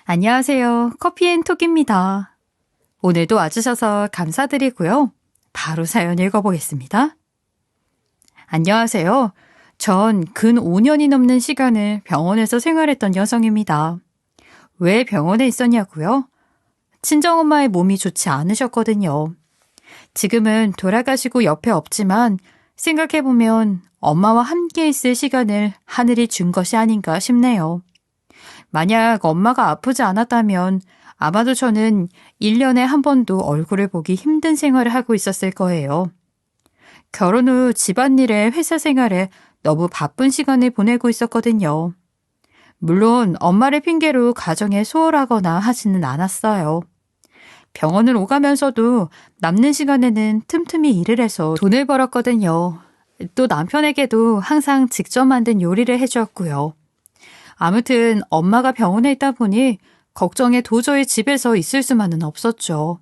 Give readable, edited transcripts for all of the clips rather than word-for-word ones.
안녕하세요. 커피앤톡입니다. 오늘도 와주셔서 감사드리고요. 바로 사연 읽어보겠습니다. 안녕하세요. 전 근 5년이 넘는 시간을 병원에서 생활했던 여성입니다. 왜 병원에 있었냐고요? 친정엄마의 몸이 좋지 않으셨거든요. 지금은 돌아가시고 옆에 없지만 생각해보면 엄마와 함께 있을 시간을 하늘이 준 것이 아닌가 싶네요. 만약 엄마가 아프지 않았다면 아마도 저는 1년에 한 번도 얼굴을 보기 힘든 생활을 하고 있었을 거예요. 결혼 후 집안일에 회사 생활에 너무 바쁜 시간을 보내고 있었거든요. 물론 엄마를 핑계로 가정에 소홀하거나 하지는 않았어요. 병원을 오가면서도 남는 시간에는 틈틈이 일을 해서 돈을 벌었거든요. 또 남편에게도 항상 직접 만든 요리를 해주었고요. 아무튼 엄마가 병원에 있다 보니 걱정에 도저히 집에서 있을 수만은 없었죠.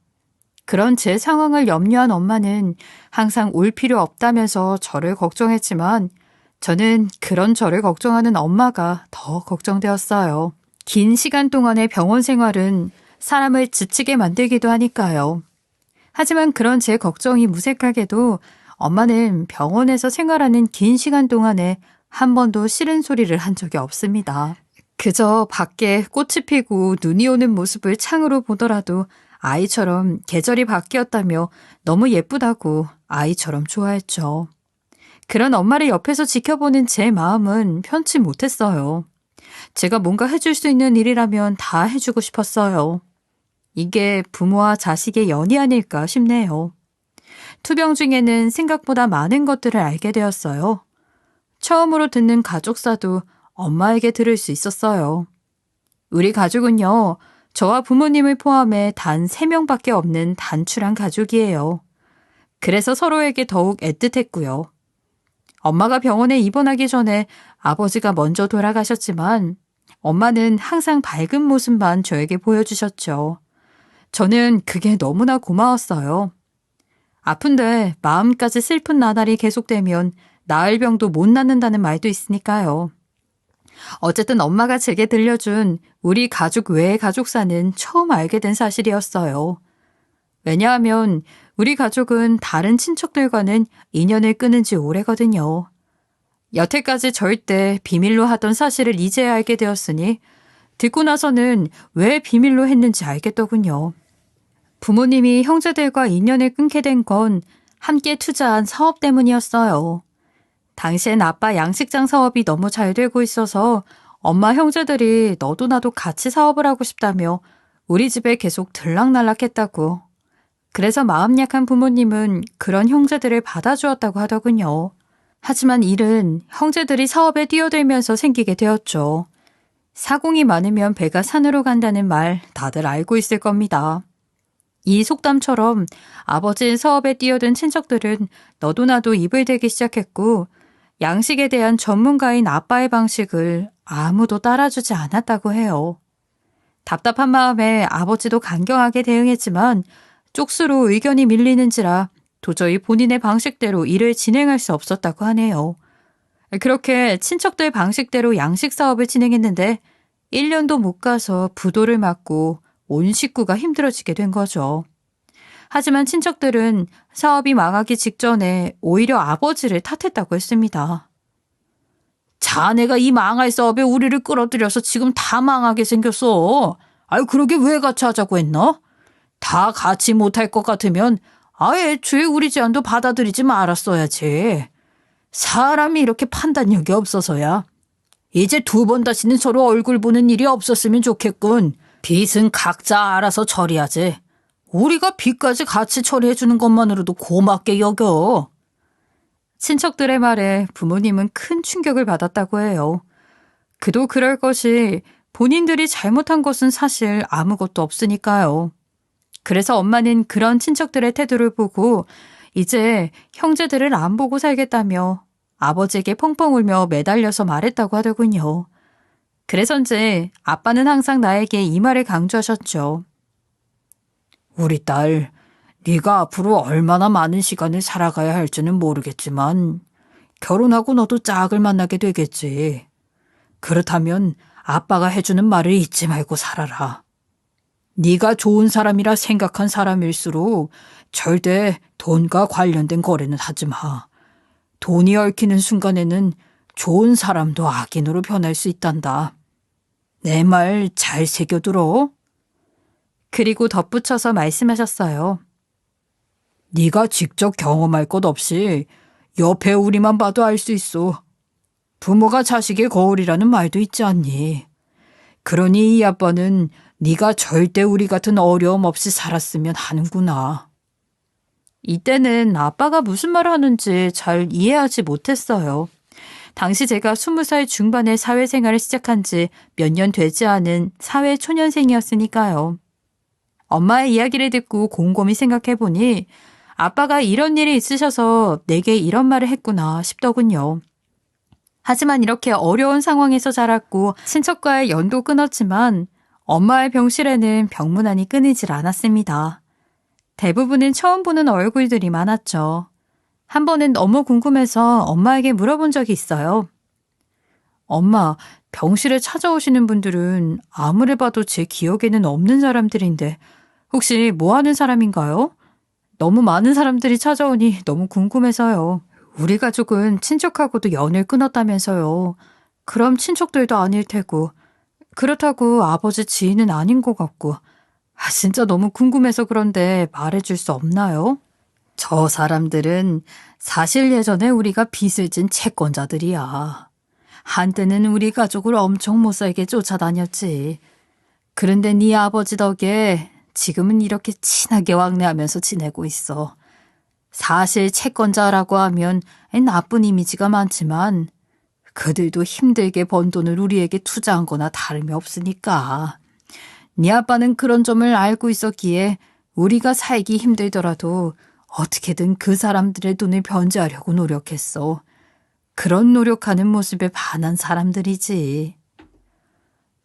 그런 제 상황을 염려한 엄마는 항상 올 필요 없다면서 저를 걱정했지만 저는 그런 저를 걱정하는 엄마가 더 걱정되었어요. 긴 시간 동안의 병원 생활은 사람을 지치게 만들기도 하니까요. 하지만 그런 제 걱정이 무색하게도 엄마는 병원에서 생활하는 긴 시간 동안에 한 번도 싫은 소리를 한 적이 없습니다. 그저 밖에 꽃이 피고 눈이 오는 모습을 창으로 보더라도 아이처럼 계절이 바뀌었다며 너무 예쁘다고 아이처럼 좋아했죠. 그런 엄마를 옆에서 지켜보는 제 마음은 편치 못했어요. 제가 뭔가 해줄 수 있는 일이라면 다 해주고 싶었어요. 이게 부모와 자식의 연이 아닐까 싶네요. 투병 중에는 생각보다 많은 것들을 알게 되었어요. 처음으로 듣는 가족사도 엄마에게 들을 수 있었어요. 우리 가족은요, 저와 부모님을 포함해 단 3명밖에 없는 단출한 가족이에요. 그래서 서로에게 더욱 애틋했고요. 엄마가 병원에 입원하기 전에 아버지가 먼저 돌아가셨지만 엄마는 항상 밝은 모습만 저에게 보여주셨죠. 저는 그게 너무나 고마웠어요. 아픈데 마음까지 슬픈 나날이 계속되면 나을 병도 못 낫는다는 말도 있으니까요. 어쨌든 엄마가 제게 들려준 우리 가족 외의 가족사는 처음 알게 된 사실이었어요. 왜냐하면 우리 가족은 다른 친척들과는 인연을 끊은 지 오래거든요. 여태까지 절대 비밀로 하던 사실을 이제야 알게 되었으니 듣고 나서는 왜 비밀로 했는지 알겠더군요. 부모님이 형제들과 인연을 끊게 된 건 함께 투자한 사업 때문이었어요. 당시엔 아빠 양식장 사업이 너무 잘 되고 있어서 엄마 형제들이 너도 나도 같이 사업을 하고 싶다며 우리 집에 계속 들락날락했다고. 그래서 마음 약한 부모님은 그런 형제들을 받아주었다고 하더군요. 하지만 일은 형제들이 사업에 뛰어들면서 생기게 되었죠. 사공이 많으면 배가 산으로 간다는 말 다들 알고 있을 겁니다. 이 속담처럼 아버지의 사업에 뛰어든 친척들은 너도 나도 입을 대기 시작했고 양식에 대한 전문가인 아빠의 방식을 아무도 따라주지 않았다고 해요. 답답한 마음에 아버지도 강경하게 대응했지만 쪽수로 의견이 밀리는지라 도저히 본인의 방식대로 일을 진행할 수 없었다고 하네요. 그렇게 친척들 방식대로 양식 사업을 진행했는데 1년도 못 가서 부도를 맞고 온 식구가 힘들어지게 된 거죠. 하지만 친척들은 사업이 망하기 직전에 오히려 아버지를 탓했다고 했습니다. 자네가 이 망할 사업에 우리를 끌어들여서 지금 다 망하게 생겼어. 아유, 그러게 왜 같이 하자고 했나? 다 같이 못할 것 같으면 애초에 우리 제안도 받아들이지 말았어야지. 사람이 이렇게 판단력이 없어서야. 이제 2번 다시는 서로 얼굴 보는 일이 없었으면 좋겠군. 빚은 각자 알아서 처리하지. 우리가 빚까지 같이 처리해주는 것만으로도 고맙게 여겨. 친척들의 말에 부모님은 큰 충격을 받았다고 해요. 그도 그럴 것이 본인들이 잘못한 것은 사실 아무것도 없으니까요. 그래서 엄마는 그런 친척들의 태도를 보고 이제 형제들을 안 보고 살겠다며 아버지에게 펑펑 울며 매달려서 말했다고 하더군요. 그래서인지 아빠는 항상 나에게 이 말을 강조하셨죠. 우리 딸, 네가 앞으로 얼마나 많은 시간을 살아가야 할지는 모르겠지만 결혼하고 너도 짝을 만나게 되겠지. 그렇다면 아빠가 해주는 말을 잊지 말고 살아라. 네가 좋은 사람이라 생각한 사람일수록 절대 돈과 관련된 거래는 하지 마. 돈이 얽히는 순간에는 좋은 사람도 악인으로 변할 수 있단다. 내 말 잘 새겨들어. 그리고 덧붙여서 말씀하셨어요. 네가 직접 경험할 것 없이 옆에 우리만 봐도 알 수 있어. 부모가 자식의 거울이라는 말도 있지 않니? 그러니 이 아빠는 네가 절대 우리 같은 어려움 없이 살았으면 하는구나. 이때는 아빠가 무슨 말을 하는지 잘 이해하지 못했어요. 당시 제가 20살 중반에 사회생활을 시작한 지 몇 년 되지 않은 사회초년생이었으니까요. 엄마의 이야기를 듣고 곰곰이 생각해보니 아빠가 이런 일이 있으셔서 내게 이런 말을 했구나 싶더군요. 하지만 이렇게 어려운 상황에서 자랐고 친척과의 연도 끊었지만 엄마의 병실에는 병문안이 끊이질 않았습니다. 대부분은 처음 보는 얼굴들이 많았죠. 한 번은 너무 궁금해서 엄마에게 물어본 적이 있어요. 엄마, 병실에 찾아오시는 분들은 아무리 봐도 제 기억에는 없는 사람들인데 혹시 뭐 하는 사람인가요? 너무 많은 사람들이 찾아오니 너무 궁금해서요. 우리 가족은 친척하고도 연을 끊었다면서요. 그럼 친척들도 아닐 테고 그렇다고 아버지 지인은 아닌 것 같고 진짜 너무 궁금해서 그런데 말해줄 수 없나요? 저 사람들은 사실 예전에 우리가 빚을 진 채권자들이야. 한때는 우리 가족을 엄청 못살게 쫓아다녔지. 그런데 네 아버지 덕에 지금은 이렇게 친하게 왕래하면서 지내고 있어. 사실 채권자라고 하면 나쁜 이미지가 많지만 그들도 힘들게 번 돈을 우리에게 투자한 거나 다름이 없으니까. 네 아빠는 그런 점을 알고 있었기에 우리가 살기 힘들더라도 어떻게든 그 사람들의 돈을 변제하려고 노력했어. 그런 노력하는 모습에 반한 사람들이지.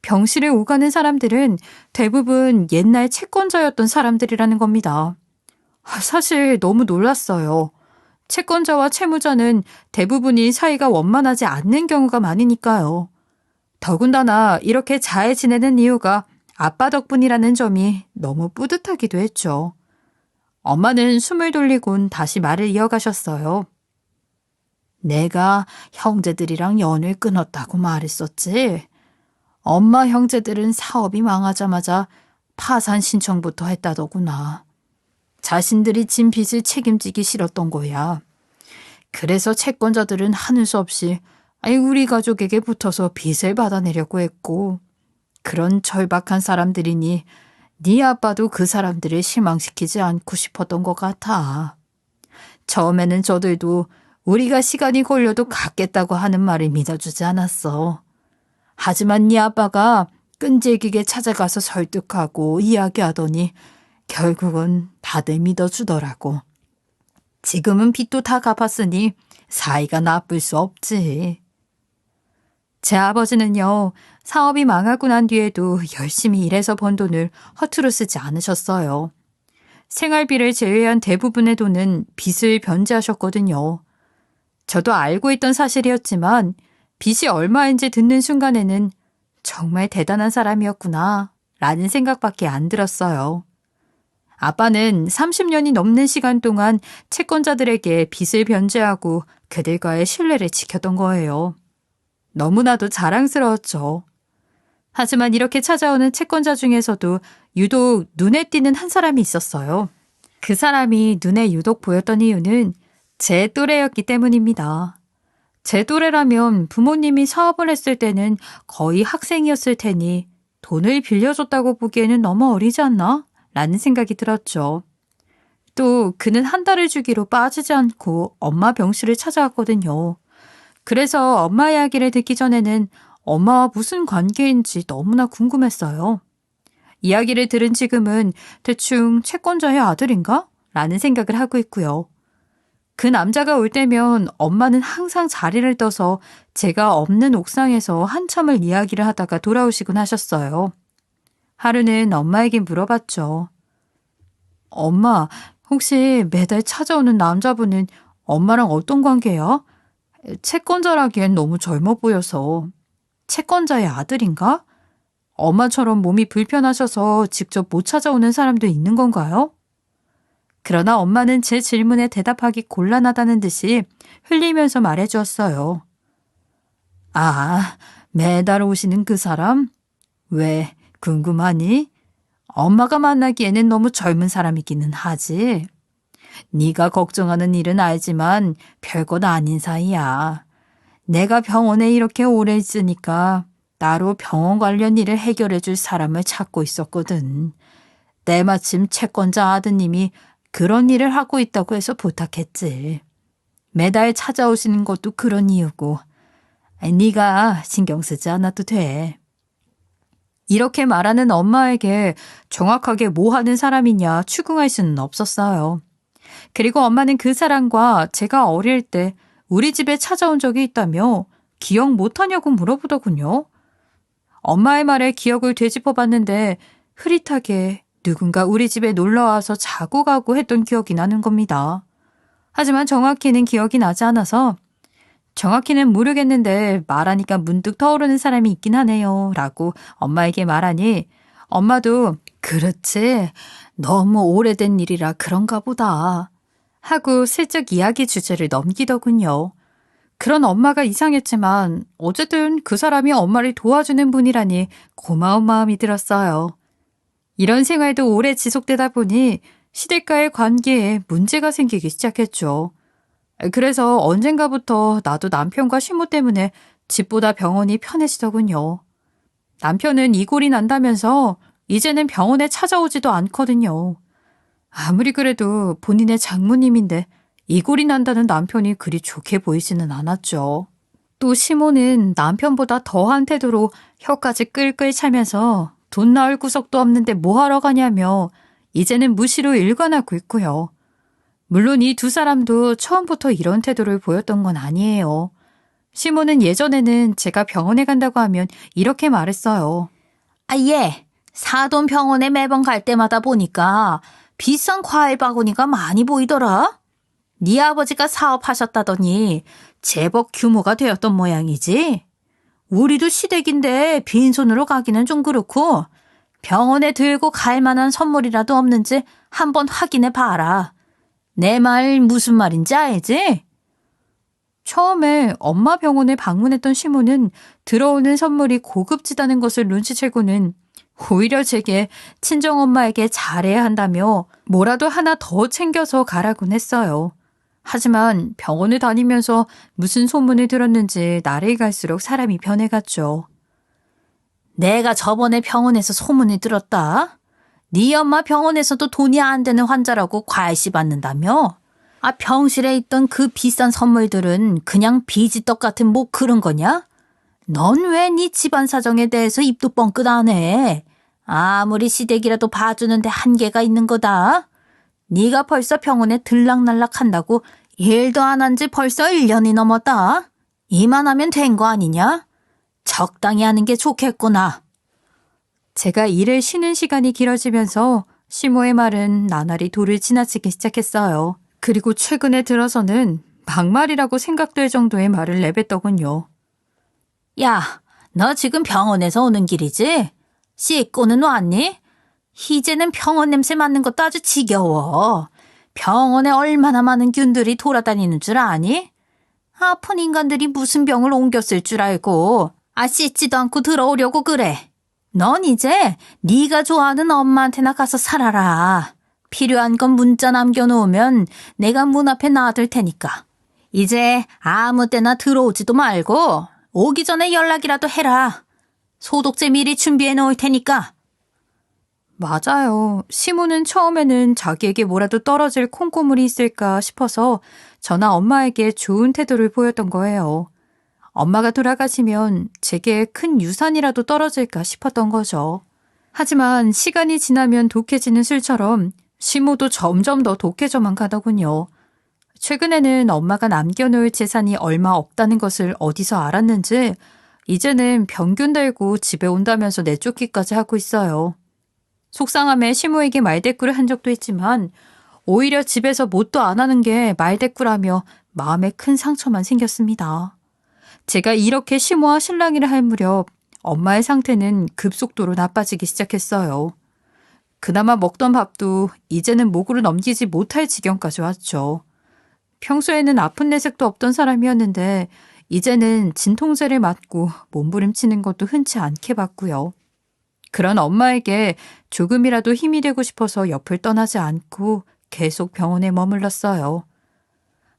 병실에 오가는 사람들은 대부분 옛날 채권자였던 사람들이라는 겁니다. 사실 너무 놀랐어요. 채권자와 채무자는 대부분이 사이가 원만하지 않는 경우가 많으니까요. 더군다나 이렇게 잘 지내는 이유가 아빠 덕분이라는 점이 너무 뿌듯하기도 했죠. 엄마는 숨을 돌리곤 다시 말을 이어가셨어요. 내가 형제들이랑 연을 끊었다고 말했었지. 엄마 형제들은 사업이 망하자마자 파산 신청부터 했다더구나. 자신들이 진 빚을 책임지기 싫었던 거야. 그래서 채권자들은 하는 수 없이 우리 가족에게 붙어서 빚을 받아내려고 했고 그런 절박한 사람들이니 네 아빠도 그 사람들을 실망시키지 않고 싶었던 것 같아. 처음에는 저들도 우리가 시간이 걸려도 갚겠다고 하는 말을 믿어주지 않았어. 하지만 네 아빠가 끈질기게 찾아가서 설득하고 이야기하더니 결국은 다들 믿어주더라고. 지금은 빚도 다 갚았으니 사이가 나쁠 수 없지. 제 아버지는요, 사업이 망하고 난 뒤에도 열심히 일해서 번 돈을 허투루 쓰지 않으셨어요. 생활비를 제외한 대부분의 돈은 빚을 변제하셨거든요. 저도 알고 있던 사실이었지만 빚이 얼마인지 듣는 순간에는 정말 대단한 사람이었구나 라는 생각밖에 안 들었어요. 아빠는 30년이 넘는 시간 동안 채권자들에게 빚을 변제하고 그들과의 신뢰를 지켰던 거예요. 너무나도 자랑스러웠죠. 하지만 이렇게 찾아오는 채권자 중에서도 유독 눈에 띄는 한 사람이 있었어요. 그 사람이 눈에 유독 보였던 이유는 제 또래였기 때문입니다. 제 또래라면 부모님이 사업을 했을 때는 거의 학생이었을 테니 돈을 빌려줬다고 보기에는 너무 어리지 않나? 라는 생각이 들었죠. 또 그는 한 달을 주기로 빠지지 않고 엄마 병실을 찾아왔거든요. 그래서 엄마 이야기를 듣기 전에는 엄마와 무슨 관계인지 너무나 궁금했어요. 이야기를 들은 지금은 대충 채권자의 아들인가? 라는 생각을 하고 있고요. 그 남자가 올 때면 엄마는 항상 자리를 떠서 제가 없는 옥상에서 한참을 이야기를 하다가 돌아오시곤 하셨어요. 하루는 엄마에게 물어봤죠. 엄마, 혹시 매달 찾아오는 남자분은 엄마랑 어떤 관계야? 채권자라기엔 너무 젊어 보여서. 채권자의 아들인가? 엄마처럼 몸이 불편하셔서 직접 못 찾아오는 사람도 있는 건가요? 그러나 엄마는 제 질문에 대답하기 곤란하다는 듯이 흘리면서 말해주었어요. 아, 매달 오시는 그 사람? 왜, 궁금하니? 엄마가 만나기에는 너무 젊은 사람이기는 하지. 네가 걱정하는 일은 알지만 별것 아닌 사이야. 내가 병원에 이렇게 오래 있으니까 따로 병원 관련 일을 해결해 줄 사람을 찾고 있었거든. 때마침 채권자 아드님이 그런 일을 하고 있다고 해서 부탁했지. 매달 찾아오시는 것도 그런 이유고. 네가 신경 쓰지 않아도 돼. 이렇게 말하는 엄마에게 정확하게 뭐 하는 사람이냐 추궁할 수는 없었어요. 그리고 엄마는 그 사람과 제가 어릴 때 우리 집에 찾아온 적이 있다며 기억 못하냐고 물어보더군요. 엄마의 말에 기억을 되짚어봤는데 흐릿하게 누군가 우리 집에 놀러와서 자고 가고 했던 기억이 나는 겁니다. 하지만 정확히는 기억이 나지 않아서 정확히는 모르겠는데 말하니까 문득 떠오르는 사람이 있긴 하네요 라고 엄마에게 말하니 엄마도 그렇지 너무 오래된 일이라 그런가 보다 하고 슬쩍 이야기 주제를 넘기더군요. 그런 엄마가 이상했지만 어쨌든 그 사람이 엄마를 도와주는 분이라니 고마운 마음이 들었어요. 이런 생활도 오래 지속되다 보니 시댁과의 관계에 문제가 생기기 시작했죠. 그래서 언젠가부터 나도 남편과 시모 때문에 집보다 병원이 편해지더군요. 남편은 이골이 난다면서 이제는 병원에 찾아오지도 않거든요. 아무리 그래도 본인의 장모님인데 이골이 난다는 남편이 그리 좋게 보이지는 않았죠. 또 시모는 남편보다 더한 태도로 혀까지 끌끌 차면서 돈 나올 구석도 없는데 뭐하러 가냐며 이제는 무시로 일관하고 있고요. 물론 이 두 사람도 처음부터 이런 태도를 보였던 건 아니에요. 시모는 예전에는 제가 병원에 간다고 하면 이렇게 말했어요. 아, 예. 사돈 병원에 매번 갈 때마다 보니까 비싼 과일 바구니가 많이 보이더라. 네 아버지가 사업하셨다더니 제법 규모가 되었던 모양이지. 우리도 시댁인데 빈손으로 가기는 좀 그렇고 병원에 들고 갈 만한 선물이라도 없는지 한번 확인해 봐라. 내 말 무슨 말인지 알지? 처음에 엄마 병원에 방문했던 시모는 들어오는 선물이 고급지다는 것을 눈치채고는 오히려 제게 친정엄마에게 잘해야 한다며 뭐라도 하나 더 챙겨서 가라곤 했어요. 하지만 병원을 다니면서 무슨 소문을 들었는지 날이 갈수록 사람이 변해갔죠. 내가 저번에 병원에서 소문을 들었다. 네 엄마 병원에서도 돈이 안 되는 환자라고 과시 받는다며? 아, 병실에 있던 그 비싼 선물들은 그냥 비지떡 같은 뭐 그런 거냐? 넌 왜 네 집안 사정에 대해서 입도 뻥끗 안 해? 아무리 시댁이라도 봐주는데 한계가 있는 거다. 네가 벌써 병원에 들락날락 한다고 일도 안 한 지 벌써 1년이 넘었다. 이만하면 된 거 아니냐? 적당히 하는 게 좋겠구나. 제가 일을 쉬는 시간이 길어지면서 시모의 말은 나날이 도를 지나치기 시작했어요. 그리고 최근에 들어서는 막말이라고 생각될 정도의 말을 내뱉더군요. 야, 너 지금 병원에서 오는 길이지? 씻고는 왔니? 이제는 병원 냄새 맡는 것도 아주 지겨워. 병원에 얼마나 많은 균들이 돌아다니는 줄 아니? 아픈 인간들이 무슨 병을 옮겼을 줄 알고 씻지도 않고 들어오려고 그래. 넌 이제 네가 좋아하는 엄마한테나 가서 살아라. 필요한 건 문자 남겨놓으면 내가 문 앞에 놔둘 테니까. 이제 아무 때나 들어오지도 말고 오기 전에 연락이라도 해라. 소독제 미리 준비해 놓을 테니까. 맞아요. 시모는 처음에는 자기에게 뭐라도 떨어질 콩고물이 있을까 싶어서 저나 엄마에게 좋은 태도를 보였던 거예요. 엄마가 돌아가시면 제게 큰 유산이라도 떨어질까 싶었던 거죠. 하지만 시간이 지나면 독해지는 술처럼 시모도 점점 더 독해져만 가더군요. 최근에는 엄마가 남겨놓을 재산이 얼마 없다는 것을 어디서 알았는지 이제는 병균 들고 집에 온다면서 내쫓기까지 하고 있어요. 속상함에 시모에게 말대꾸를 한 적도 있지만 오히려 집에서 뭣도 안 하는 게 말대꾸라며 마음에 큰 상처만 생겼습니다. 제가 이렇게 시모와 실랑이를 할 무렵 엄마의 상태는 급속도로 나빠지기 시작했어요. 그나마 먹던 밥도 이제는 목으로 넘기지 못할 지경까지 왔죠. 평소에는 아픈 내색도 없던 사람이었는데 이제는 진통제를 맞고 몸부림치는 것도 흔치 않게 봤고요. 그런 엄마에게 조금이라도 힘이 되고 싶어서 옆을 떠나지 않고 계속 병원에 머물렀어요.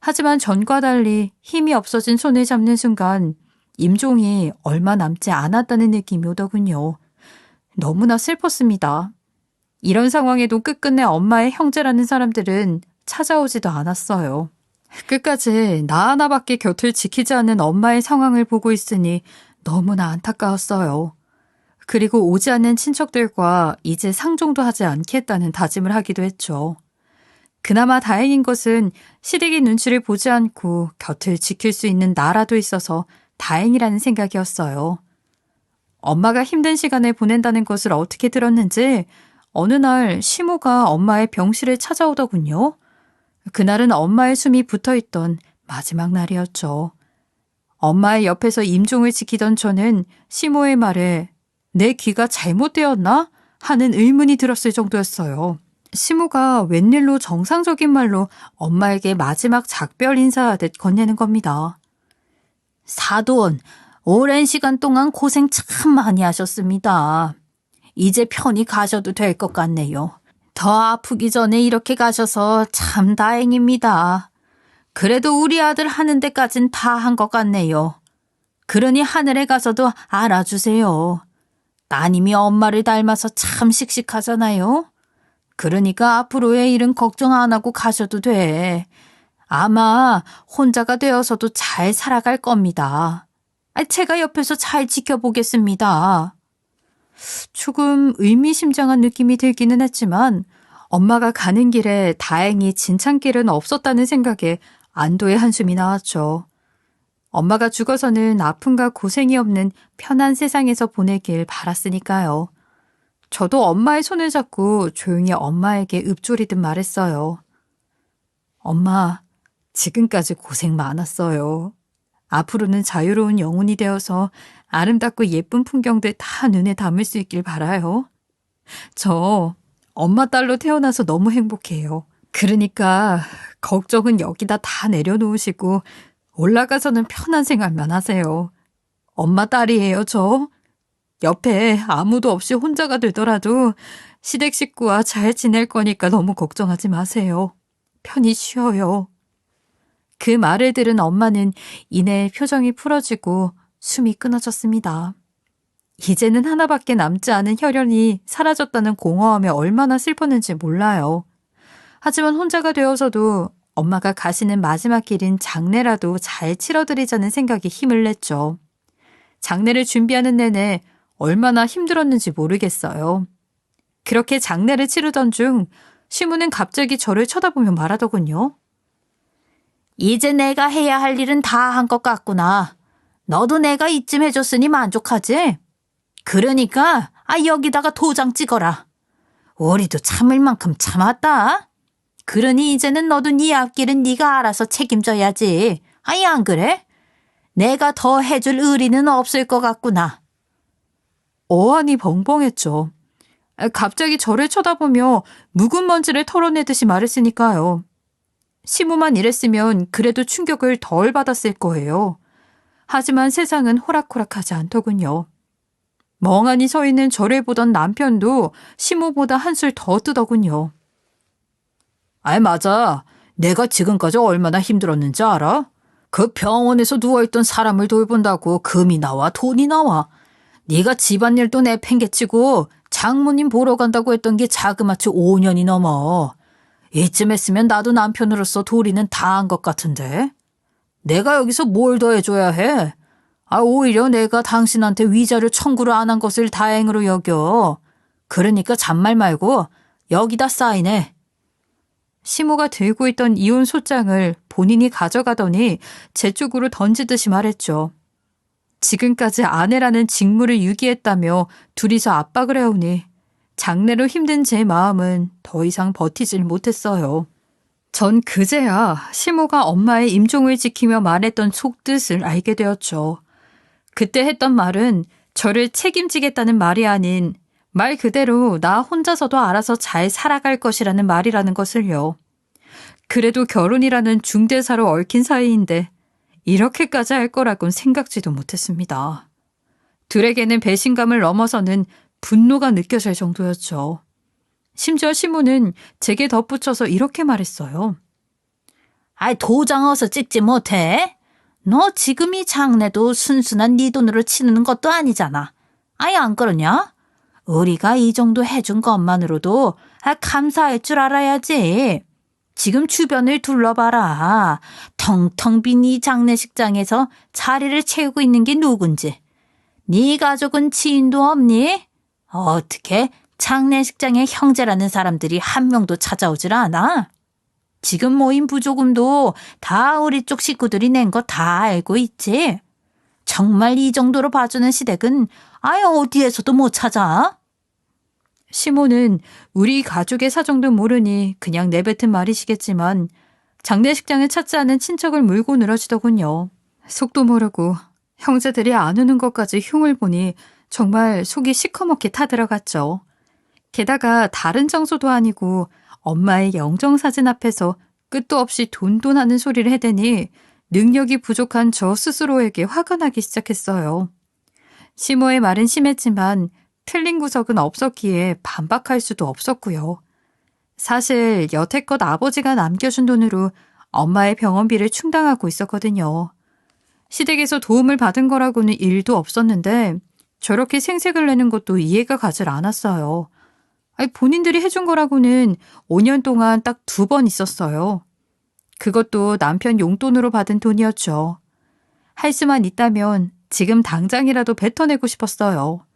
하지만 전과 달리 힘이 없어진 손을 잡는 순간 임종이 얼마 남지 않았다는 느낌이 오더군요. 너무나 슬펐습니다. 이런 상황에도 끝끝내 엄마의 형제라는 사람들은 찾아오지도 않았어요. 끝까지 나 하나밖에 곁을 지키지 않는 엄마의 상황을 보고 있으니 너무나 안타까웠어요. 그리고 오지 않는 친척들과 이제 상종도 하지 않겠다는 다짐을 하기도 했죠. 그나마 다행인 것은 시댁의 눈치를 보지 않고 곁을 지킬 수 있는 나라도 있어서 다행이라는 생각이었어요. 엄마가 힘든 시간을 보낸다는 것을 어떻게 들었는지 어느 날 시모가 엄마의 병실을 찾아오더군요. 그날은 엄마의 숨이 붙어있던 마지막 날이었죠. 엄마의 옆에서 임종을 지키던 저는 시모의 말에 내 귀가 잘못되었나? 하는 의문이 들었을 정도였어요. 시모가 웬일로 정상적인 말로 엄마에게 마지막 작별 인사하듯 건네는 겁니다. 사돈, 오랜 시간 동안 고생 참 많이 하셨습니다. 이제 편히 가셔도 될 것 같네요. 더 아프기 전에 이렇게 가셔서 참 다행입니다. 그래도 우리 아들 하는 데까진 다 한 것 같네요. 그러니 하늘에 가서도 알아주세요. 따님이 엄마를 닮아서 참 씩씩하잖아요. 그러니까 앞으로의 일은 걱정 안 하고 가셔도 돼. 아마 혼자가 되어서도 잘 살아갈 겁니다. 제가 옆에서 잘 지켜보겠습니다. 조금 의미심장한 느낌이 들기는 했지만 엄마가 가는 길에 다행히 진창길은 없었다는 생각에 안도의 한숨이 나왔죠. 엄마가 죽어서는 아픔과 고생이 없는 편한 세상에서 보내길 바랐으니까요. 저도 엄마의 손을 잡고 조용히 엄마에게 읊조리듯 말했어요. 엄마, 지금까지 고생 많았어요. 앞으로는 자유로운 영혼이 되어서 아름답고 예쁜 풍경들 다 눈에 담을 수 있길 바라요. 저 엄마 딸로 태어나서 너무 행복해요. 그러니까 걱정은 여기다 다 내려놓으시고 올라가서는 편한 생활만 하세요. 엄마 딸이에요, 저. 옆에 아무도 없이 혼자가 되더라도 시댁 식구와 잘 지낼 거니까 너무 걱정하지 마세요. 편히 쉬어요. 그 말을 들은 엄마는 이내 표정이 풀어지고 숨이 끊어졌습니다. 이제는 하나밖에 남지 않은 혈연이 사라졌다는 공허함에 얼마나 슬펐는지 몰라요. 하지만 혼자가 되어서도 엄마가 가시는 마지막 길인 장례라도 잘 치러드리자는 생각이 힘을 냈죠. 장례를 준비하는 내내 얼마나 힘들었는지 모르겠어요. 그렇게 장례를 치르던 중 시무는 갑자기 저를 쳐다보며 말하더군요. 이제 내가 해야 할 일은 다 한 것 같구나. 너도 내가 이쯤 해줬으니 만족하지? 그러니까 여기다가 도장 찍어라. 우리도 참을 만큼 참았다. 그러니 이제는 너도 네 앞길은 네가 알아서 책임져야지. 안 그래? 내가 더 해줄 의리는 없을 것 같구나. 어안이 벙벙했죠. 갑자기 저를 쳐다보며 묵은 먼지를 털어내듯이 말했으니까요. 시무만 이랬으면 그래도 충격을 덜 받았을 거예요. 하지만 세상은 호락호락하지 않더군요. 멍하니 서 있는 저를 보던 남편도 시무보다 한술 더 뜨더군요. 맞아. 내가 지금까지 얼마나 힘들었는지 알아? 그 병원에서 누워있던 사람을 돌본다고 금이 나와 돈이 나와. 네가 집안일도 내팽개치고 장모님 보러 간다고 했던 게 자그마치 5년이 넘어. 이쯤 했으면 나도 남편으로서 도리는 다 한 것 같은데. 내가 여기서 뭘 더 해줘야 해? 오히려 내가 당신한테 위자료 청구를 안 한 것을 다행으로 여겨. 그러니까 잔말 말고 여기다 사인해. 시모가 들고 있던 이혼 소장을 본인이 가져가더니 제 쪽으로 던지듯이 말했죠. 지금까지 아내라는 직무를 유기했다며 둘이서 압박을 해오니 장래로 힘든 제 마음은 더 이상 버티질 못했어요. 전 그제야 시모가 엄마의 임종을 지키며 말했던 속뜻을 알게 되었죠. 그때 했던 말은 저를 책임지겠다는 말이 아닌 말 그대로 나 혼자서도 알아서 잘 살아갈 것이라는 말이라는 것을요. 그래도 결혼이라는 중대사로 얽힌 사이인데 이렇게까지 할 거라곤 생각지도 못했습니다. 둘에게는 배신감을 넘어서는 분노가 느껴질 정도였죠. 심지어 시모는 제게 덧붙여서 이렇게 말했어요. 아이, 도장 어서 찍지 못해? 너 지금 이 장례도 순순한 네 돈으로 치르는 것도 아니잖아. 아예 안 그러냐? 우리가 이 정도 해준 것만으로도 감사할 줄 알아야지. 지금 주변을 둘러봐라. 텅텅 빈 이 장례식장에서 자리를 채우고 있는 게 누군지. 네 가족은 지인도 없니? 어떻게 장례식장에 형제라는 사람들이 한 명도 찾아오질 않아? 지금 모인 부조금도 다 우리 쪽 식구들이 낸 거 다 알고 있지? 정말 이 정도로 봐주는 시댁은 아예 어디에서도 못 찾아? 시모는 우리 가족의 사정도 모르니 그냥 내뱉은 말이시겠지만 장례식장에 찾지 않은 친척을 물고 늘어지더군요. 속도 모르고 형제들이 안 오는 것까지 흉을 보니 정말 속이 시커멓게 타들어갔죠. 게다가 다른 장소도 아니고 엄마의 영정사진 앞에서 끝도 없이 돈돈하는 소리를 해대니 능력이 부족한 저 스스로에게 화가 나기 시작했어요. 시모의 말은 심했지만 틀린 구석은 없었기에 반박할 수도 없었고요. 사실 여태껏 아버지가 남겨준 돈으로 엄마의 병원비를 충당하고 있었거든요. 시댁에서 도움을 받은 거라고는 일도 없었는데 저렇게 생색을 내는 것도 이해가 가질 않았어요. 본인들이 해준 거라고는 5년 동안 딱 2번 있었어요. 그것도 남편 용돈으로 받은 돈이었죠. 할 수만 있다면 지금 당장이라도 뱉어내고 싶었어요.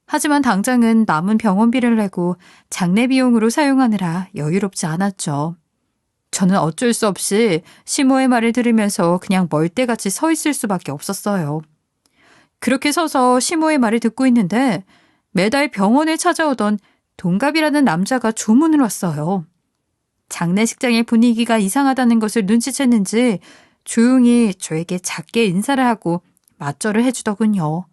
하지만 당장은 남은 병원비를 내고 장례 비용으로 사용하느라 여유롭지 않았죠. 저는 어쩔 수 없이 시모의 말을 들으면서 그냥 멀대같이 서 있을 수밖에 없었어요. 그렇게 서서 시모의 말을 듣고 있는데 매달 병원을 찾아오던 동갑이라는 남자가 조문을 왔어요. 장례식장의 분위기가 이상하다는 것을 눈치챘는지 조용히 저에게 작게 인사를 하고 맞절을 해주더군요.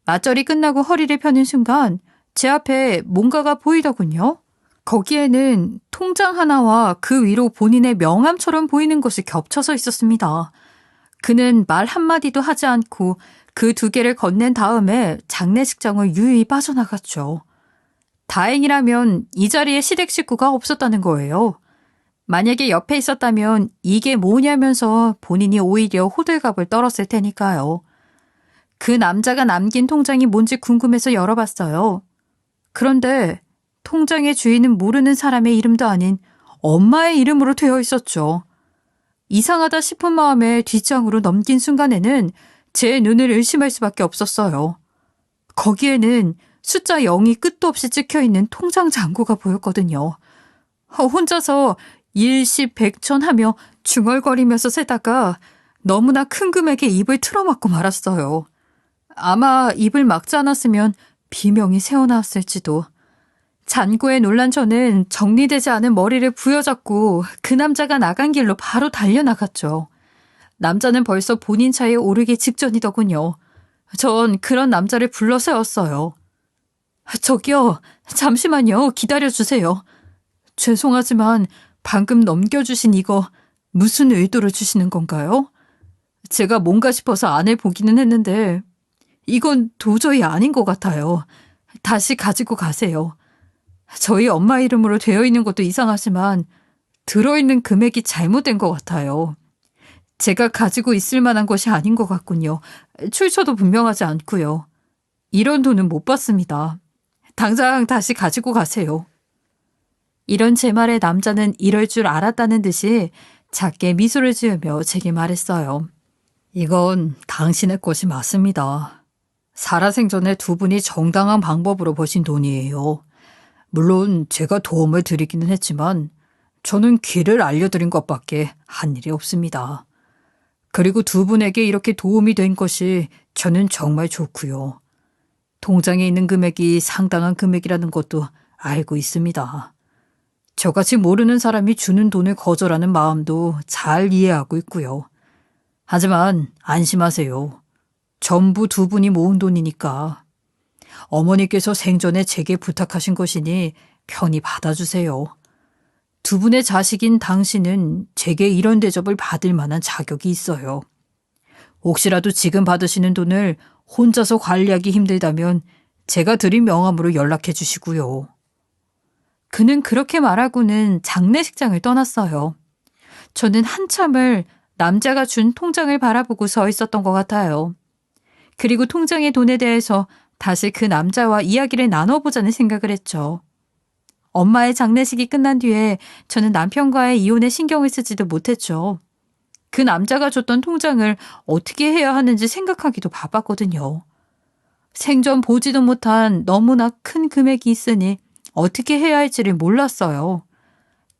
맞절이 끝나고 허리를 펴는 순간 제 앞에 뭔가가 보이더군요. 거기에는 통장 하나와 그 위로 본인의 명함처럼 보이는 것이 겹쳐서 있었습니다. 그는 말 한마디도 하지 않고 그 2개를 건넨 다음에 장례식장을 유유히 빠져나갔죠. 다행이라면 이 자리에 시댁 식구가 없었다는 거예요. 만약에 옆에 있었다면 이게 뭐냐면서 본인이 오히려 호들갑을 떨었을 테니까요. 그 남자가 남긴 통장이 뭔지 궁금해서 열어봤어요. 그런데 통장의 주인은 모르는 사람의 이름도 아닌 엄마의 이름으로 되어 있었죠. 이상하다 싶은 마음에 뒷장으로 넘긴 순간에는 제 눈을 의심할 수밖에 없었어요. 거기에는 숫자 0이 끝도 없이 찍혀있는 통장 잔고가 보였거든요. 혼자서 일십 백천 하며 중얼거리면서 세다가 너무나 큰 금액에 입을 틀어막고 말았어요. 아마 입을 막지 않았으면 비명이 새어나왔을지도. 잔고에 놀란 저는 정리되지 않은 머리를 부여잡고 그 남자가 나간 길로 바로 달려나갔죠. 남자는 벌써 본인 차에 오르기 직전이더군요. 전 그런 남자를 불러 세웠어요. 저기요, 잠시만요. 기다려주세요. 죄송하지만 방금 넘겨주신 이거 무슨 의도로 주시는 건가요? 제가 뭔가 싶어서 안을 보기는 했는데 이건 도저히 아닌 것 같아요. 다시 가지고 가세요. 저희 엄마 이름으로 되어 있는 것도 이상하지만 들어있는 금액이 잘못된 것 같아요. 제가 가지고 있을 만한 것이 아닌 것 같군요. 출처도 분명하지 않고요. 이런 돈은 못 받습니다. 당장 다시 가지고 가세요. 이런 제 말에 남자는 이럴 줄 알았다는 듯이 작게 미소를 지으며 제게 말했어요. 이건 당신의 것이 맞습니다. 살아생전에 2분이 정당한 방법으로 버신 돈이에요. 물론 제가 도움을 드리기는 했지만 저는 길을 알려드린 것밖에 한 일이 없습니다. 그리고 2분에게 이렇게 도움이 된 것이 저는 정말 좋고요. 통장에 있는 금액이 상당한 금액이라는 것도 알고 있습니다. 저같이 모르는 사람이 주는 돈을 거절하는 마음도 잘 이해하고 있고요. 하지만 안심하세요. 전부 두 분이 모은 돈이니까. 어머니께서 생전에 제게 부탁하신 것이니 편히 받아주세요. 두 분의 자식인 당신은 제게 이런 대접을 받을 만한 자격이 있어요. 혹시라도 지금 받으시는 돈을 혼자서 관리하기 힘들다면 제가 드린 명함으로 연락해 주시고요. 그는 그렇게 말하고는 장례식장을 떠났어요. 저는 한참을 남자가 준 통장을 바라보고 서 있었던 것 같아요. 그리고 통장의 돈에 대해서 다시 그 남자와 이야기를 나눠보자는 생각을 했죠. 엄마의 장례식이 끝난 뒤에 저는 남편과의 이혼에 신경을 쓰지도 못했죠. 그 남자가 줬던 통장을 어떻게 해야 하는지 생각하기도 바빴거든요. 생전 보지도 못한 너무나 큰 금액이 있으니 어떻게 해야 할지를 몰랐어요.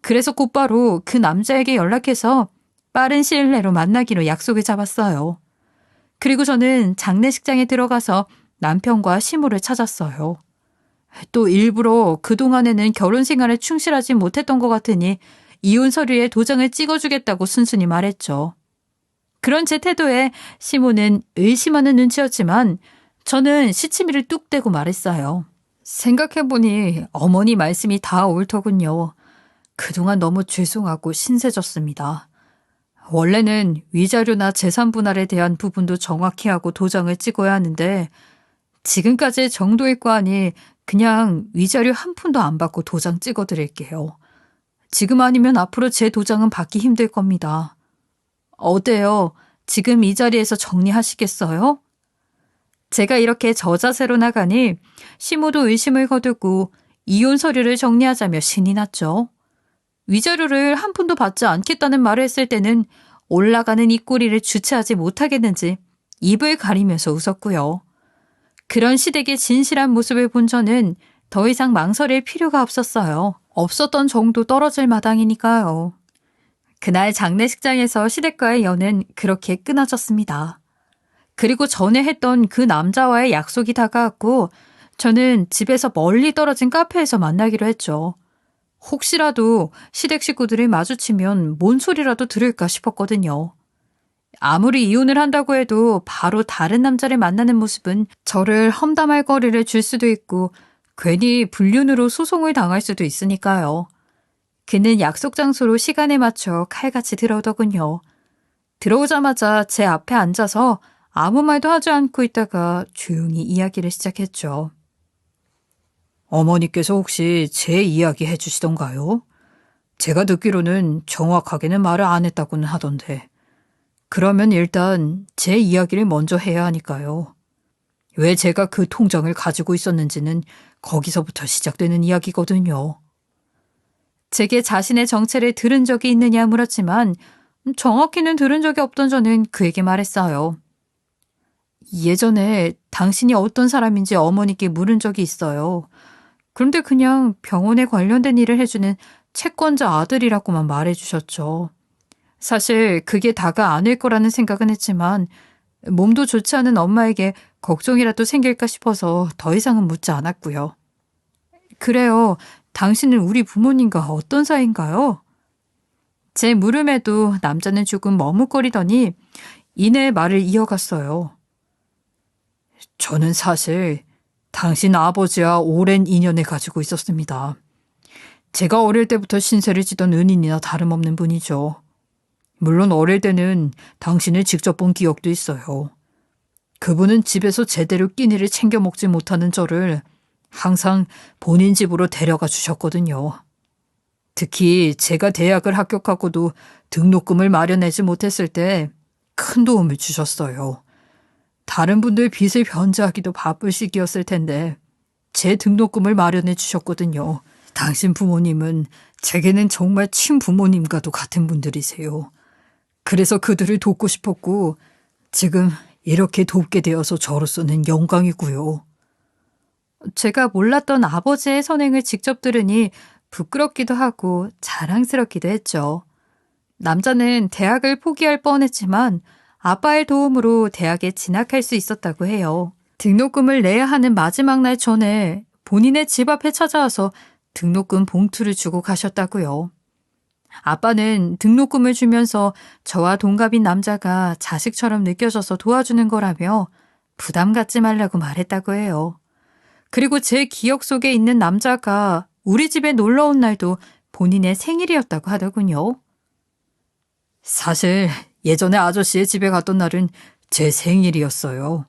그래서 곧바로 그 남자에게 연락해서 빠른 시일 내로 만나기로 약속을 잡았어요. 그리고 저는 장례식장에 들어가서 남편과 시모를 찾았어요. 또 일부러 그동안에는 결혼 생활에 충실하지 못했던 것 같으니 이혼 서류에 도장을 찍어주겠다고 순순히 말했죠. 그런 제 태도에 시모는 의심하는 눈치였지만 저는 시치미를 뚝 떼고 말했어요. 생각해보니 어머니 말씀이 다 옳더군요. 그동안 너무 죄송하고 신세졌습니다. 원래는 위자료나 재산 분할에 대한 부분도 정확히 하고 도장을 찍어야 하는데 지금까지 정도일 거 아니 그냥 위자료 한 푼도 안 받고 도장 찍어드릴게요. 지금 아니면 앞으로 제 도장은 받기 힘들 겁니다. 어때요? 지금 이 자리에서 정리하시겠어요? 제가 이렇게 저자세로 나가니 시모도 의심을 거두고 이혼 서류를 정리하자며 신이 났죠. 위자료를 한 푼도 받지 않겠다는 말을 했을 때는 올라가는 입꼬리를 주체하지 못하겠는지 입을 가리면서 웃었고요. 그런 시댁의 진실한 모습을 본 저는 더 이상 망설일 필요가 없었어요. 없었던 정도 떨어질 마당이니까요. 그날 장례식장에서 시댁과의 연은 그렇게 끊어졌습니다. 그리고 전에 했던 그 남자와의 약속이 다가왔고 저는 집에서 멀리 떨어진 카페에서 만나기로 했죠. 혹시라도 시댁 식구들이 마주치면 뭔 소리라도 들을까 싶었거든요. 아무리 이혼을 한다고 해도 바로 다른 남자를 만나는 모습은 저를 험담할 거리를 줄 수도 있고 괜히 불륜으로 소송을 당할 수도 있으니까요. 그는 약속 장소로 시간에 맞춰 칼같이 들어오더군요. 들어오자마자 제 앞에 앉아서 아무 말도 하지 않고 있다가 조용히 이야기를 시작했죠. 어머니께서 혹시 제 이야기 해주시던가요? 제가 듣기로는 정확하게는 말을 안 했다고는 하던데. 그러면 일단 제 이야기를 먼저 해야 하니까요. 왜 제가 그 통장을 가지고 있었는지는 거기서부터 시작되는 이야기거든요. 제게 자신의 정체를 들은 적이 있느냐 물었지만 정확히는 들은 적이 없던 저는 그에게 말했어요. 예전에 당신이 어떤 사람인지 어머니께 물은 적이 있어요. 그런데 그냥 병원에 관련된 일을 해주는 채권자 아들이라고만 말해주셨죠. 사실 그게 다가 아닐 거라는 생각은 했지만 몸도 좋지 않은 엄마에게 걱정이라도 생길까 싶어서 더 이상은 묻지 않았고요. 그래요. 당신은 우리 부모님과 어떤 사이인가요? 제 물음에도 남자는 조금 머뭇거리더니 이내 말을 이어갔어요. 저는 사실 당신 아버지와 오랜 인연을 가지고 있었습니다. 제가 어릴 때부터 신세를 지던 은인이나 다름없는 분이죠. 물론 어릴 때는 당신을 직접 본 기억도 있어요. 그분은 집에서 제대로 끼니를 챙겨 먹지 못하는 저를 항상 본인 집으로 데려가 주셨거든요. 특히 제가 대학을 합격하고도 등록금을 마련하지 못했을 때 큰 도움을 주셨어요. 다른 분들 빚을 변제하기도 바쁠 시기였을 텐데 제 등록금을 마련해 주셨거든요. 당신 부모님은 제게는 정말 친부모님과도 같은 분들이세요. 그래서 그들을 돕고 싶었고 지금 이렇게 돕게 되어서 저로서는 영광이고요. 제가 몰랐던 아버지의 선행을 직접 들으니 부끄럽기도 하고 자랑스럽기도 했죠. 남자는 대학을 포기할 뻔했지만 아빠의 도움으로 대학에 진학할 수 있었다고 해요. 등록금을 내야 하는 마지막 날 전에 본인의 집 앞에 찾아와서 등록금 봉투를 주고 가셨다고요. 아빠는 등록금을 주면서 저와 동갑인 남자가 자식처럼 느껴져서 도와주는 거라며 부담 갖지 말라고 말했다고 해요. 그리고 제 기억 속에 있는 남자가 우리 집에 놀러 온 날도 본인의 생일이었다고 하더군요. 사실 예전에 아저씨의 집에 갔던 날은 제 생일이었어요.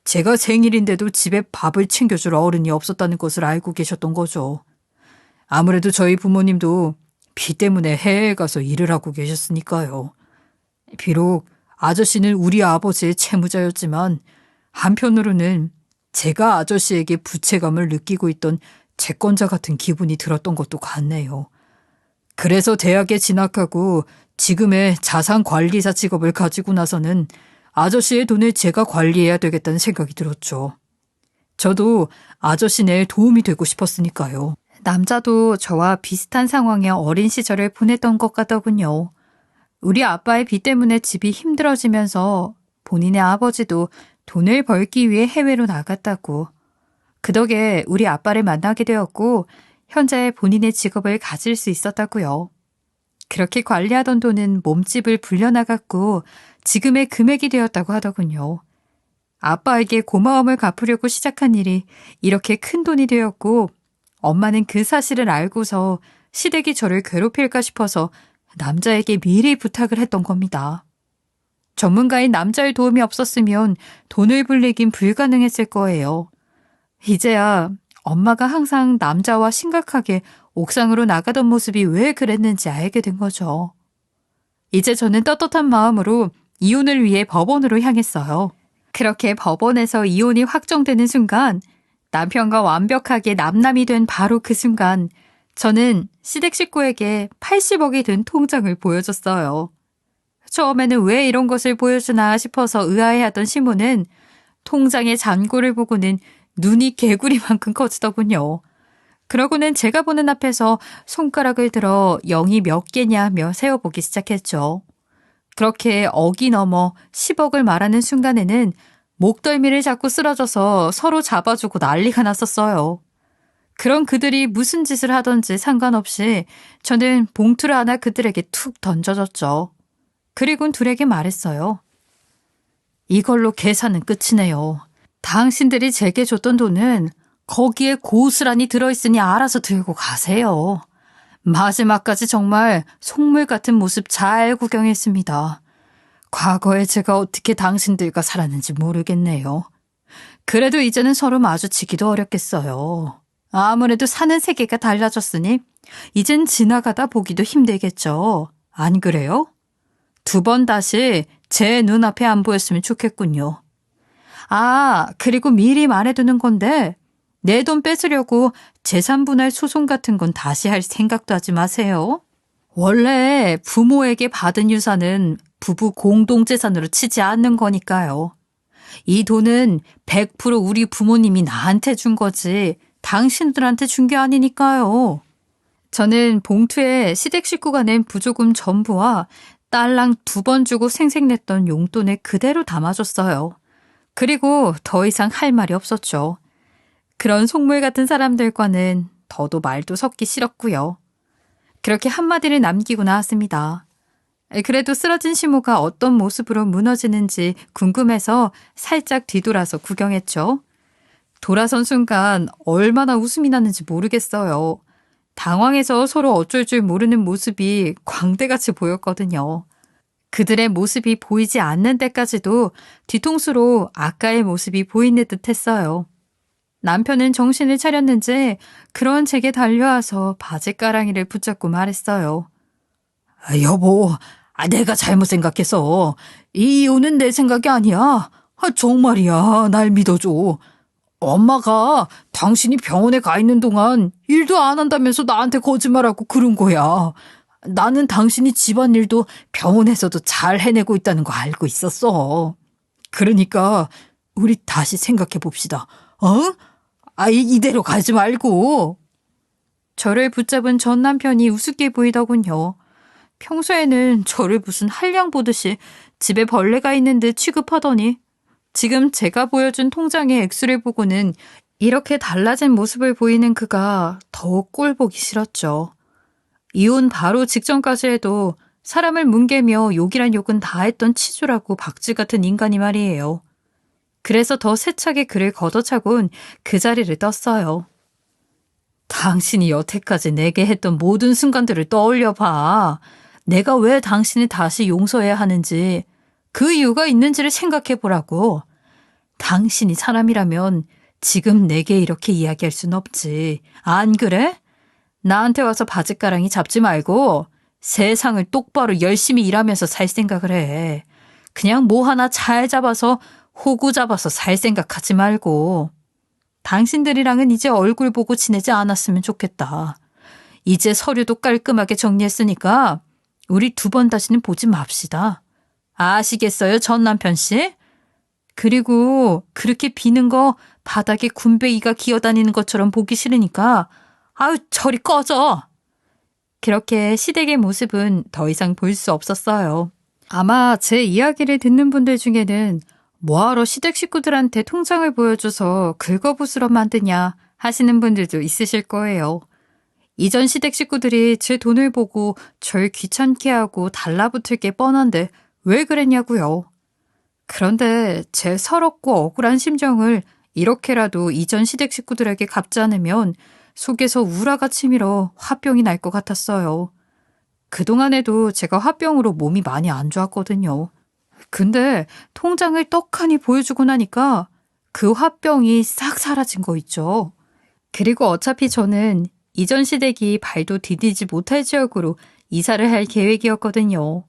제가 생일인데도 집에 밥을 챙겨줄 어른이 없었다는 것을 알고 계셨던 거죠. 아무래도 저희 부모님도 비 때문에 해외에 가서 일을 하고 계셨으니까요. 비록 아저씨는 우리 아버지의 채무자였지만 한편으로는 제가 아저씨에게 부채감을 느끼고 있던 채권자 같은 기분이 들었던 것도 같네요. 그래서 대학에 진학하고 지금의 자산관리사 직업을 가지고 나서는 아저씨의 돈을 제가 관리해야 되겠다는 생각이 들었죠. 저도 아저씨네 도움이 되고 싶었으니까요. 남자도 저와 비슷한 상황의 어린 시절을 보냈던 것 같더군요. 우리 아빠의 빚 때문에 집이 힘들어지면서 본인의 아버지도 돈을 벌기 위해 해외로 나갔다고. 그 덕에 우리 아빠를 만나게 되었고 현재 본인의 직업을 가질 수 있었다고요. 그렇게 관리하던 돈은 몸집을 불려나갔고 지금의 금액이 되었다고 하더군요. 아빠에게 고마움을 갚으려고 시작한 일이 이렇게 큰 돈이 되었고 엄마는 그 사실을 알고서 시댁이 저를 괴롭힐까 싶어서 남자에게 미리 부탁을 했던 겁니다. 전문가인 남자의 도움이 없었으면 돈을 불리긴 불가능했을 거예요. 이제야 엄마가 항상 남자와 심각하게 옥상으로 나가던 모습이 왜 그랬는지 알게 된 거죠. 이제 저는 떳떳한 마음으로 이혼을 위해 법원으로 향했어요. 그렇게 법원에서 이혼이 확정되는 순간 남편과 완벽하게 남남이 된 바로 그 순간 저는 시댁 식구에게 80억이 든 통장을 보여줬어요. 처음에는 왜 이런 것을 보여주나 싶어서 의아해하던 시모는 통장의 잔고를 보고는 눈이 개구리만큼 커지더군요. 그러고는 제가 보는 앞에서 손가락을 들어 0이 몇 개냐며 세어보기 시작했죠. 그렇게 억이 넘어 10억을 말하는 순간에는 목덜미를 잡고 쓰러져서 서로 잡아주고 난리가 났었어요. 그런 그들이 무슨 짓을 하던지 상관없이 저는 봉투를 하나 그들에게 툭 던져줬죠. 그리고는 둘에게 말했어요. 이걸로 계산은 끝이네요. 당신들이 제게 줬던 돈은 거기에 고스란히 들어있으니 알아서 들고 가세요. 마지막까지 정말 속물 같은 모습 잘 구경했습니다. 과거에 제가 어떻게 당신들과 살았는지 모르겠네요. 그래도 이제는 서로 마주치기도 어렵겠어요. 아무래도 사는 세계가 달라졌으니 이젠 지나가다 보기도 힘들겠죠. 안 그래요? 2번 다시 제 눈앞에 안 보였으면 좋겠군요. 아, 그리고 미리 말해두는 건데 내 돈 뺏으려고 재산분할 소송 같은 건 다시 할 생각도 하지 마세요. 원래 부모에게 받은 유산은 부부 공동재산으로 치지 않는 거니까요. 이 돈은 100% 우리 부모님이 나한테 준 거지 당신들한테 준 게 아니니까요. 저는 봉투에 시댁 식구가 낸 부조금 전부와 딸랑 2번 주고 생색냈던 용돈을 그대로 담아줬어요. 그리고 더 이상 할 말이 없었죠. 그런 속물 같은 사람들과는 더도 말도 섞기 싫었고요. 그렇게 한마디를 남기고 나왔습니다. 그래도 쓰러진 시모가 어떤 모습으로 무너지는지 궁금해서 살짝 뒤돌아서 구경했죠. 돌아선 순간 얼마나 웃음이 났는지 모르겠어요. 당황해서 서로 어쩔 줄 모르는 모습이 광대같이 보였거든요. 그들의 모습이 보이지 않는 때까지도 뒤통수로 아까의 모습이 보이는 듯 했어요. 남편은 정신을 차렸는지 그런 제게 달려와서 바지가랑이를 붙잡고 말했어요. 여보, 내가 잘못 생각해서 이 이혼은 내 생각이 아니야. 정말이야, 날 믿어줘. 엄마가 당신이 병원에 가 있는 동안 일도 안 한다면서 나한테 거짓말하고 그런 거야. 나는 당신이 집안일도 병원에서도 잘 해내고 있다는 거 알고 있었어. 그러니까 우리 다시 생각해 봅시다. 어? 이대로 가지 말고. 저를 붙잡은 전 남편이 우습게 보이더군요. 평소에는 저를 무슨 한량 보듯이 집에 벌레가 있는 듯 취급하더니 지금 제가 보여준 통장의 액수를 보고는 이렇게 달라진 모습을 보이는 그가 더욱 꼴보기 싫었죠. 이혼 바로 직전까지 해도 사람을 뭉개며 욕이란 욕은 다 했던 치주라고 박쥐 같은 인간이 말이에요. 그래서 더 세차게 그를 걷어차곤 그 자리를 떴어요. 당신이 여태까지 내게 했던 모든 순간들을 떠올려봐. 내가 왜 당신을 다시 용서해야 하는지, 그 이유가 있는지를 생각해 보라고. 당신이 사람이라면 지금 내게 이렇게 이야기할 순 없지. 안 그래? 나한테 와서 바짓가랑이 잡지 말고 세상을 똑바로 열심히 일하면서 살 생각을 해. 그냥 뭐 하나 잘 잡아서 호구 잡아서 살 생각하지 말고. 당신들이랑은 이제 얼굴 보고 지내지 않았으면 좋겠다. 이제 서류도 깔끔하게 정리했으니까 우리 2번 다시는 보지 맙시다. 아시겠어요, 전 남편 씨? 그리고 그렇게 비는 거 바닥에 군뱅이가 기어다니는 것처럼 보기 싫으니까 아유, 저리 꺼져. 그렇게 시댁의 모습은 더 이상 볼 수 없었어요. 아마 제 이야기를 듣는 분들 중에는 뭐하러 시댁 식구들한테 통장을 보여줘서 긁어부스러 만드냐 하시는 분들도 있으실 거예요. 이전 시댁 식구들이 제 돈을 보고 절 귀찮게 하고 달라붙을 게 뻔한데 왜 그랬냐고요. 그런데 제 서럽고 억울한 심정을 이렇게라도 이전 시댁 식구들에게 갚지 않으면 속에서 우라가 치밀어 화병이 날 것 같았어요. 그동안에도 제가 화병으로 몸이 많이 안 좋았거든요. 근데 통장을 떡하니 보여주고 나니까 그 화병이 싹 사라진 거 있죠. 그리고 어차피 저는 이전 시댁이 발도 디디지 못할 지역으로 이사를 할 계획이었거든요.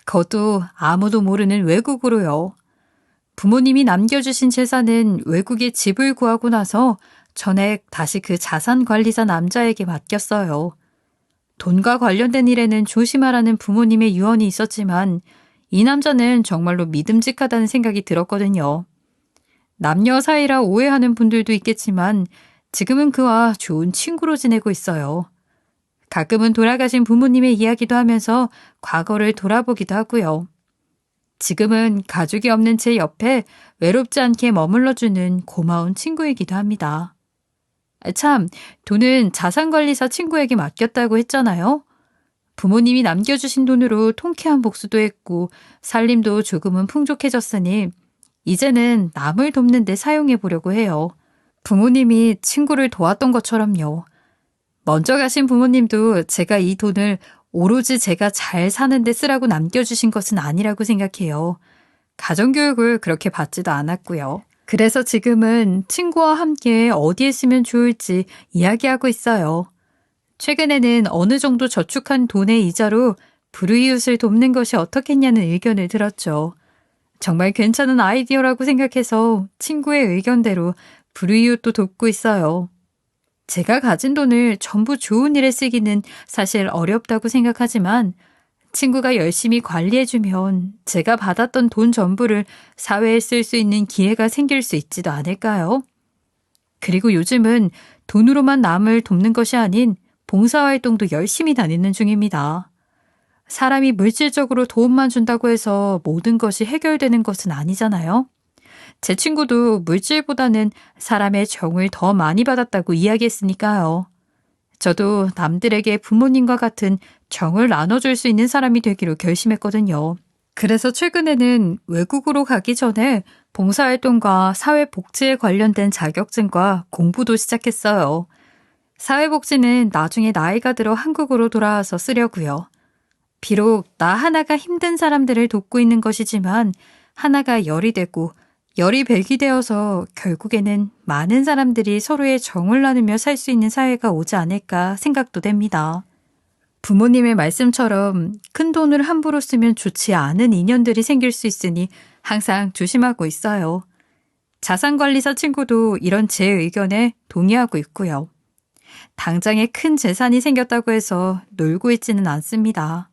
그것도 아무도 모르는 외국으로요. 부모님이 남겨주신 재산은 외국에 집을 구하고 나서 전액 다시 그 자산관리사 남자에게 맡겼어요. 돈과 관련된 일에는 조심하라는 부모님의 유언이 있었지만 이 남자는 정말로 믿음직하다는 생각이 들었거든요. 남녀 사이라 오해하는 분들도 있겠지만 지금은 그와 좋은 친구로 지내고 있어요. 가끔은 돌아가신 부모님의 이야기도 하면서 과거를 돌아보기도 하고요. 지금은 가족이 없는 제 옆에 외롭지 않게 머물러주는 고마운 친구이기도 합니다. 참, 돈은 자산관리사 친구에게 맡겼다고 했잖아요. 부모님이 남겨주신 돈으로 통쾌한 복수도 했고 살림도 조금은 풍족해졌으니 이제는 남을 돕는 데 사용해 보려고 해요. 부모님이 친구를 도왔던 것처럼요. 먼저 가신 부모님도 제가 이 돈을 오로지 제가 잘 사는 데 쓰라고 남겨주신 것은 아니라고 생각해요. 가정교육을 그렇게 받지도 않았고요. 그래서 지금은 친구와 함께 어디에 쓰면 좋을지 이야기하고 있어요. 최근에는 어느 정도 저축한 돈의 이자로 불우이웃을 돕는 것이 어떻겠냐는 의견을 들었죠. 정말 괜찮은 아이디어라고 생각해서 친구의 의견대로 불우이웃도 돕고 있어요. 제가 가진 돈을 전부 좋은 일에 쓰기는 사실 어렵다고 생각하지만 친구가 열심히 관리해주면 제가 받았던 돈 전부를 사회에 쓸 수 있는 기회가 생길 수 있지도 않을까요? 그리고 요즘은 돈으로만 남을 돕는 것이 아닌 봉사활동도 열심히 다니는 중입니다. 사람이 물질적으로 도움만 준다고 해서 모든 것이 해결되는 것은 아니잖아요. 제 친구도 물질보다는 사람의 정을 더 많이 받았다고 이야기했으니까요. 저도 남들에게 부모님과 같은 정을 나눠줄 수 있는 사람이 되기로 결심했거든요. 그래서 최근에는 외국으로 가기 전에 봉사활동과 사회복지에 관련된 자격증과 공부도 시작했어요. 사회복지는 나중에 나이가 들어 한국으로 돌아와서 쓰려고요. 비록 나 하나가 힘든 사람들을 돕고 있는 것이지만 하나가 열이 되고 열이 백이 되어서 결국에는 많은 사람들이 서로의 정을 나누며 살 수 있는 사회가 오지 않을까 생각도 됩니다. 부모님의 말씀처럼 큰 돈을 함부로 쓰면 좋지 않은 인연들이 생길 수 있으니 항상 조심하고 있어요. 자산관리사 친구도 이런 제 의견에 동의하고 있고요. 당장에 큰 재산이 생겼다고 해서 놀고 있지는 않습니다.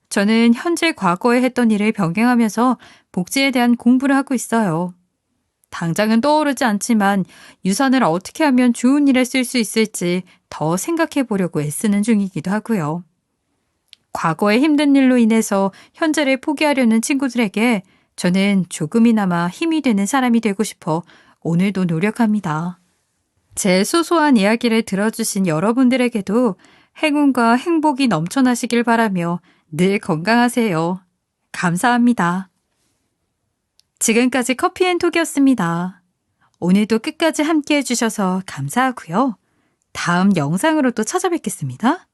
저는 현재 과거에 했던 일을 병행하면서 복지에 대한 공부를 하고 있어요. 당장은 떠오르지 않지만 유산을 어떻게 하면 좋은 일에 쓸 수 있을지 더 생각해 보려고 애쓰는 중이기도 하고요. 과거의 힘든 일로 인해서 현재를 포기하려는 친구들에게 저는 조금이나마 힘이 되는 사람이 되고 싶어 오늘도 노력합니다. 제 소소한 이야기를 들어주신 여러분들에게도 행운과 행복이 넘쳐나시길 바라며 늘 건강하세요. 감사합니다. 지금까지 커피앤톡이었습니다. 오늘도 끝까지 함께 해주셔서 감사하고요. 다음 영상으로 또 찾아뵙겠습니다.